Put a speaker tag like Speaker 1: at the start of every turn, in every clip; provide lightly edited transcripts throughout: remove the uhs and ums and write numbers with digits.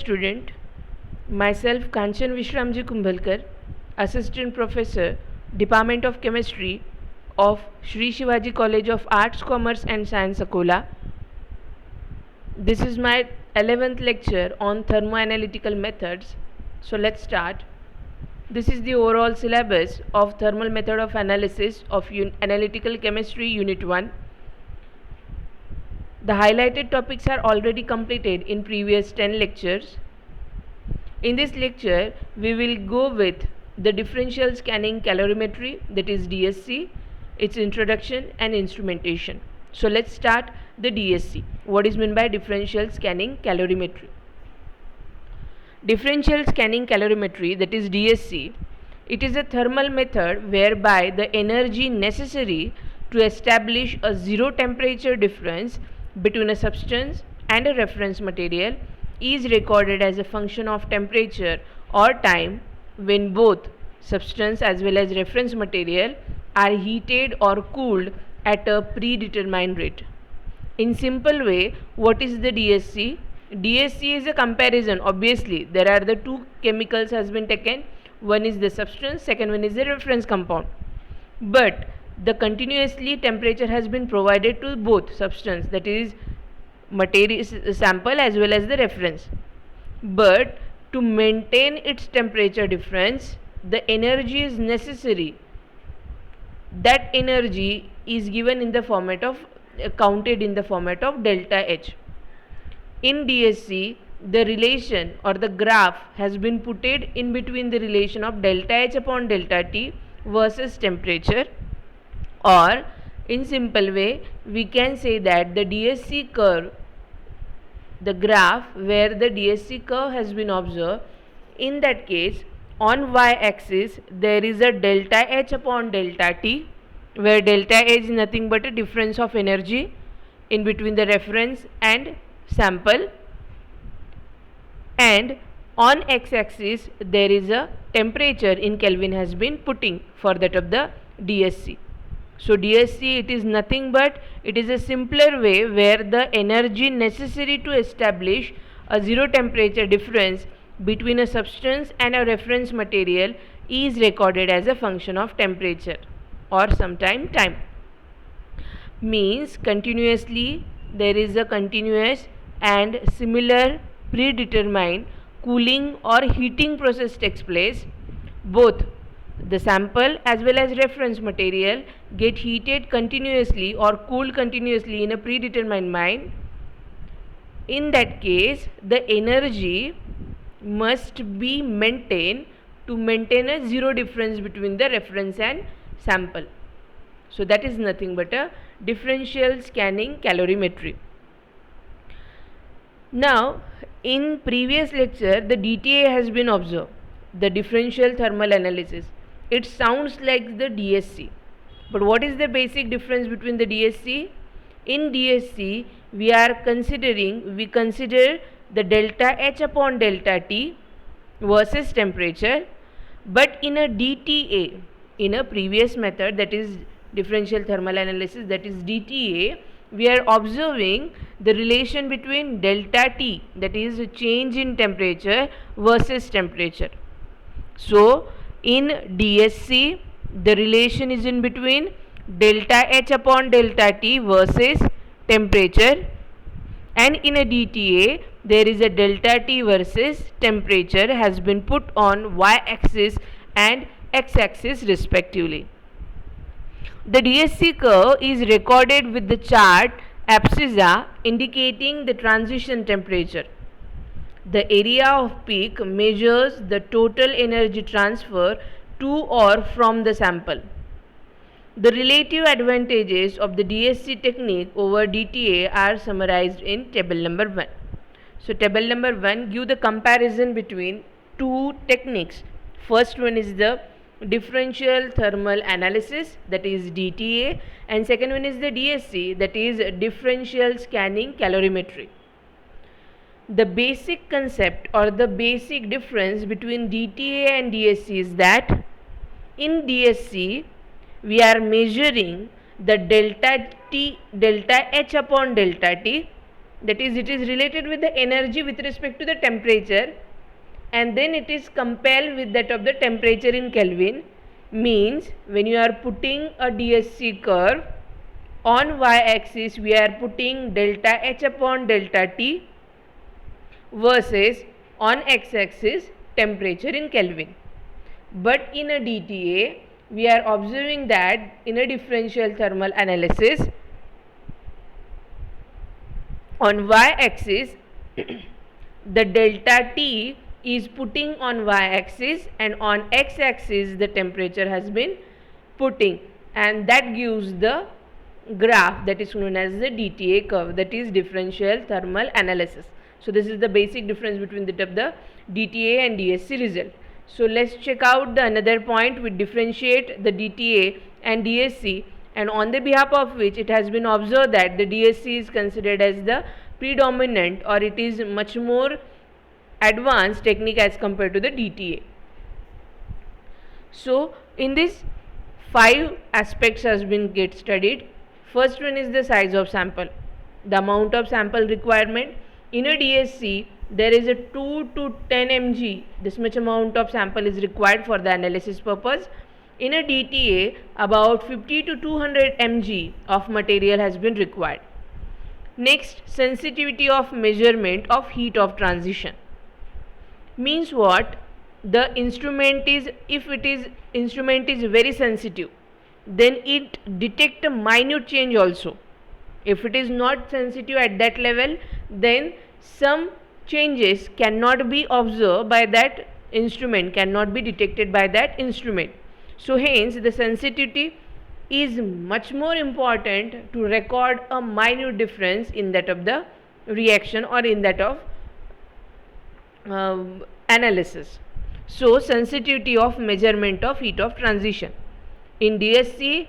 Speaker 1: student, myself Kanchan Vishramji Kumbhalkar, Assistant Professor, Department of Chemistry of Shri Shivaji College of Arts, Commerce and Science, Akola. This is my 11th lecture on thermoanalytical methods. So let's start. This is the overall syllabus of thermal method of analysis of analytical chemistry unit 1. The highlighted topics are already completed in previous 10 lectures. In this lecture, we will go with the differential scanning calorimetry, that is DSC, its introduction and instrumentation. So let's start the DSC. What is meant by differential scanning calorimetry? Differential scanning calorimetry, that is DSC, it is a thermal method whereby the energy necessary to establish a zero temperature difference between a substance and a reference material is recorded as a function of temperature or time when both substance as well as reference material are heated or cooled at a predetermined rate. In simple way, what is the DSC? DSC is a comparison. Obviously, there are the two chemicals has been taken. One is the substance, second one is the reference compound. But the continuously temperature has been provided to both substance, that is material sample as well as the reference. But to maintain its temperature difference, the energy is necessary. That energy is given in the format of counted in the format of delta H. In DSC, the relation or the graph has been putted in between the relation of delta H upon delta T versus temperature, or in simple way we can say that the DSC curve, the graph where the DSC curve has been observed, in that case on y-axis there is a delta H upon delta T, where delta H is nothing but a difference of energy in between the reference and sample, and on x-axis there is a temperature in Kelvin has been putting for that of the DSC. So DSC, it is nothing but it is a simpler way where the energy necessary to establish a zero temperature difference between a substance and a reference material is recorded as a function of temperature or sometime time. Means continuously there is a continuous and similar predetermined cooling or heating process takes place. Both the sample as well as reference material get heated continuously or cooled continuously in a predetermined manner. In that case, the energy must be maintained to maintain a zero difference between the reference and sample. So that is nothing but a differential scanning calorimetry. Now, in previous lecture, the DTA has been observed, the differential thermal analysis. It sounds like the DSC. But what is the basic difference between the DSC? In DSC, we consider the delta H upon delta T versus temperature. But in a DTA, in a previous method, that is differential thermal analysis, that is DTA, we are observing the relation between delta T, that is a change in temperature, versus temperature. So in DSC, the relation is in between delta H upon delta T versus temperature, and in a DTA there is a delta T versus temperature has been put on y-axis and x-axis respectively. The DSC curve is recorded with the chart abscissa indicating the transition temperature. The area of peak measures the total energy transfer to or from the sample. The relative advantages of the DSC technique over DTA are summarized in table number 1. So table number 1 give the comparison between two techniques. First one is the differential thermal analysis, that is DTA, and second one is the DSC, that is differential scanning calorimetry. The basic concept or the basic difference between DTA and DSC is that in DSC we are measuring the delta H upon delta T, that is, it is related with the energy with respect to the temperature, and then it is compelled with that of the temperature in Kelvin. Means when you are putting a DSC curve, on y-axis we are putting delta H upon delta T, versus on x-axis temperature in Kelvin. But in a DTA, we are observing that in a differential thermal analysis, on y-axis the delta T is putting on y-axis, and on x-axis the temperature has been putting, and that gives the graph that is known as the DTA curve, that is differential thermal analysis. So this is the basic difference between the DTA and DSC result. So let's check out the another point. We differentiate the DTA and DSC, and on the behalf of which it has been observed that the DSC is considered as the predominant, or it is much more advanced technique as compared to the DTA. So in this 5 aspects has been get studied. First one is the size of sample, the amount of sample requirement. In a DSC, there is a 2 to 10 mg, this much amount of sample is required for the analysis purpose. In a DTA, about 50 to 200 mg of material has been required. Next, sensitivity of measurement of heat of transition. Means what? The instrument is, if it is instrument is very sensitive, then it detect a minute change also. If it is not sensitive at that level, then some changes cannot be observed by that instrument, cannot be detected by that instrument. So hence the sensitivity is much more important to record a minute difference in that of the reaction or in that of analysis. So sensitivity of measurement of heat of transition. In DSC,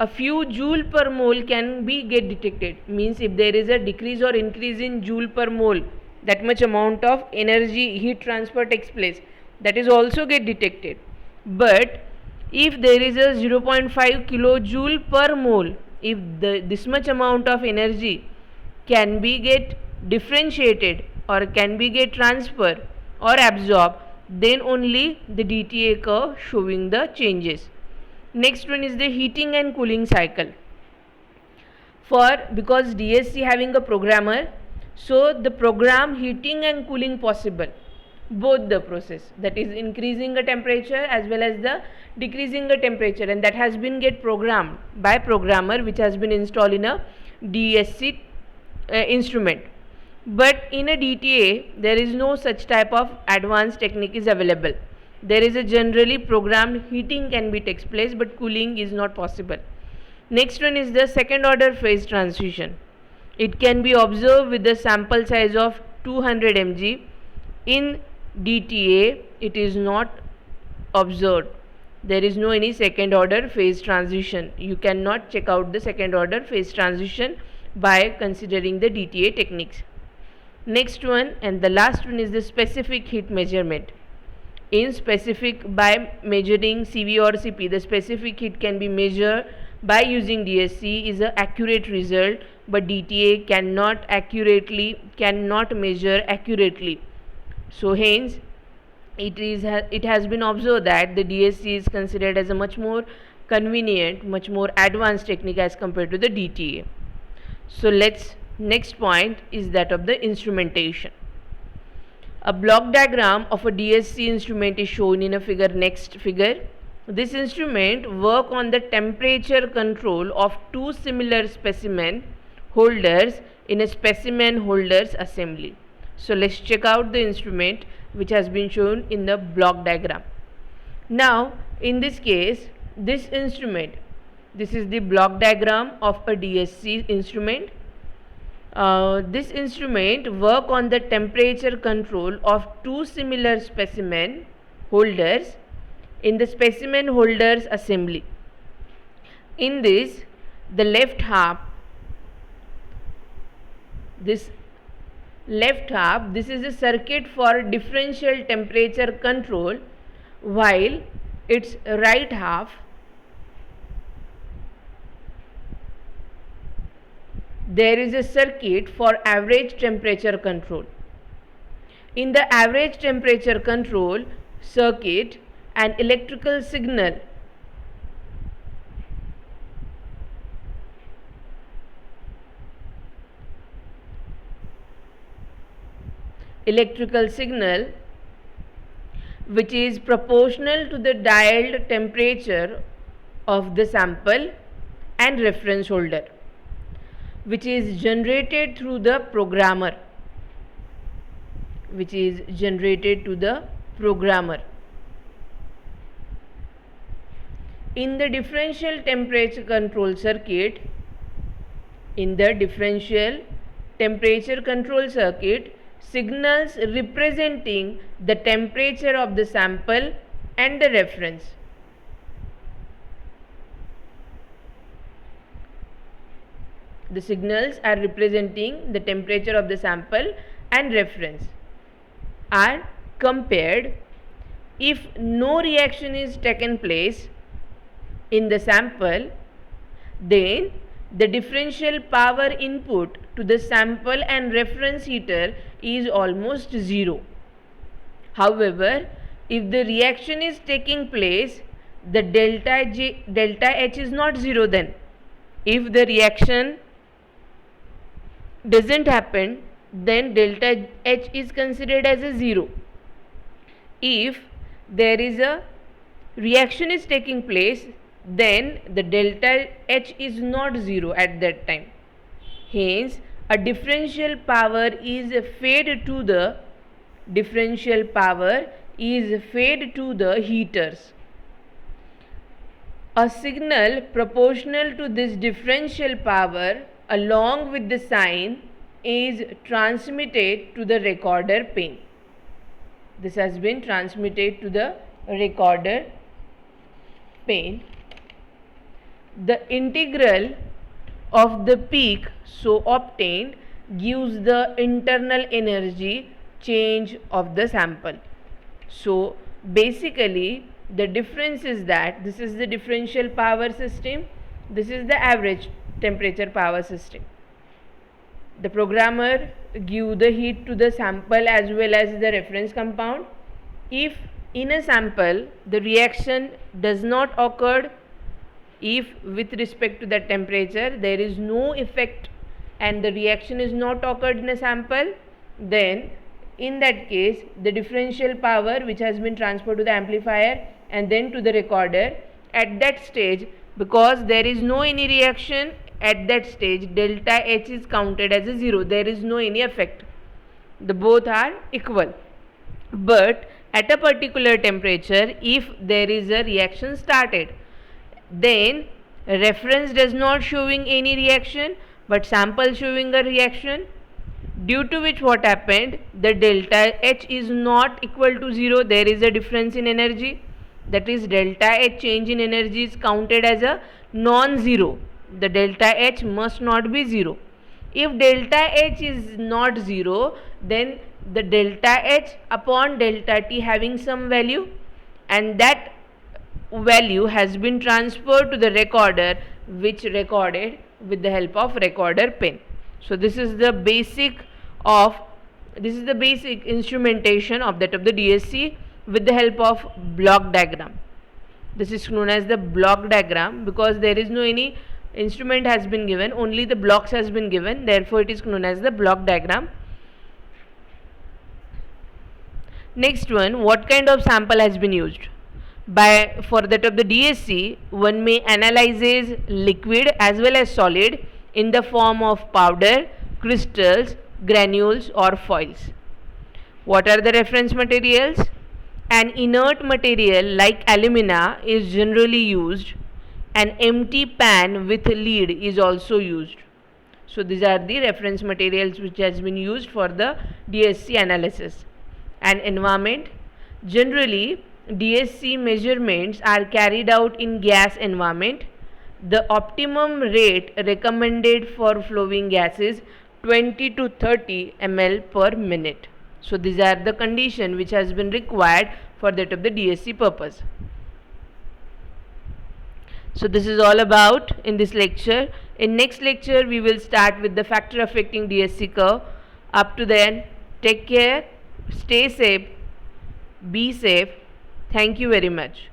Speaker 1: a few joule per mole can be get detected. Means if there is a decrease or increase in joule per mole, that much amount of energy heat transfer takes place, that is also get detected. But if there is a 0.5 kilojoule per mole, if this much amount of energy can be get differentiated or can be get transfer or absorb, then only the DTA curve showing the changes. Next one is the heating and cooling cycle. Because DSC having a programmer, so the program heating and cooling possible, both the process, that is increasing the temperature as well as the decreasing the temperature, and that has been get programmed by programmer which has been installed in a DSC instrument. But in a DTA, there is no such type of advanced technique is available. There is a generally programmed heating can be takes place, but cooling is not possible. Next one is the second order phase transition. It can be observed with the sample size of 200 mg. In DTA, it is not observed. There is no any second order phase transition. You cannot check out the second order phase transition by considering the DTA techniques. Next one and the last one is the specific heat measurement. In specific, by measuring CV or CP, the specific heat can be measured by using DSC is an accurate result, but DTA cannot measure accurately. So hence it has been observed that the DSC is considered as a much more convenient, much more advanced technique as compared to the DTA. So next point is that of the instrumentation. A block diagram of a DSC instrument is shown in a figure. Next figure. This instrument work on the temperature control of two similar specimen holders in a specimen holders assembly. So let's check out the instrument which has been shown in the block diagram. Now in this case, this instrument, this is the block diagram of a DSC instrument. This instrument work on the temperature control of two similar specimen holders in the specimen holders assembly. In this, the left half, this is a circuit for differential temperature control, while its right half there is a circuit for average temperature control. In the average temperature control circuit, an electrical signal which is proportional to the dialed temperature of the sample and reference holder, which is generated through the programmer. In the differential temperature control circuit, signals representing the temperature of the sample and the reference. The signals are representing the temperature of the sample and reference are compared. If no reaction is taken place in the sample, then the differential power input to the sample and reference heater is almost zero. However, if the reaction is taking place, the delta H is not zero then. If the reaction doesn't happen, then delta H is considered as a zero. If there is a reaction is taking place, then the delta H is not zero at that time. Hence, a differential power is fed to the heaters. A signal proportional to this differential power along with the sign is transmitted to the recorder pin. This has been transmitted to the recorder pin. The integral of the peak so obtained gives the internal energy change of the sample. So basically the difference is that this is the differential power system, this is the average temperature power system. The programmer give the heat to the sample as well as the reference compound. If in a sample the reaction does not occur, if with respect to the temperature there is no effect and the reaction is not occurred in a sample, then in that case the differential power which has been transferred to the amplifier and then to the recorder, at that stage, because there is no any reaction, at that stage delta H is counted as a zero. There is no any effect. The both are equal. But at a particular temperature, if there is a reaction started, then reference does not showing any reaction but sample showing a reaction, due to which what happened, the delta H is not equal to zero. There is a difference in energy, that is delta H change in energy is counted as a non-zero. The delta H must not be zero. If delta H is not zero, then the delta H upon delta T having some value, and that value has been transferred to the recorder, which recorded with the help of recorder pin. So this is the basic instrumentation of that of the DSC with the help of block diagram. This is known as the block diagram because there is no any instrument has been given, only the blocks has been given, therefore it is known as the block diagram. Next one, what kind of sample has been used? For that of the DSC, one may analyze liquid as well as solid in the form of powder, crystals, granules or foils. What are the reference materials? An inert material like alumina is generally used. An empty pan with lead is also used. So these are the reference materials which has been used for the DSC analysis. And environment, generally DSC measurements are carried out in gas environment. The optimum rate recommended for flowing gas is 20 to 30 ml per minute. So these are the condition which has been required for that of the DSC purpose. So this is all about in this lecture. In next lecture we will start with the factor affecting DSC curve. Up to then, take care, stay safe, be safe. Thank you very much.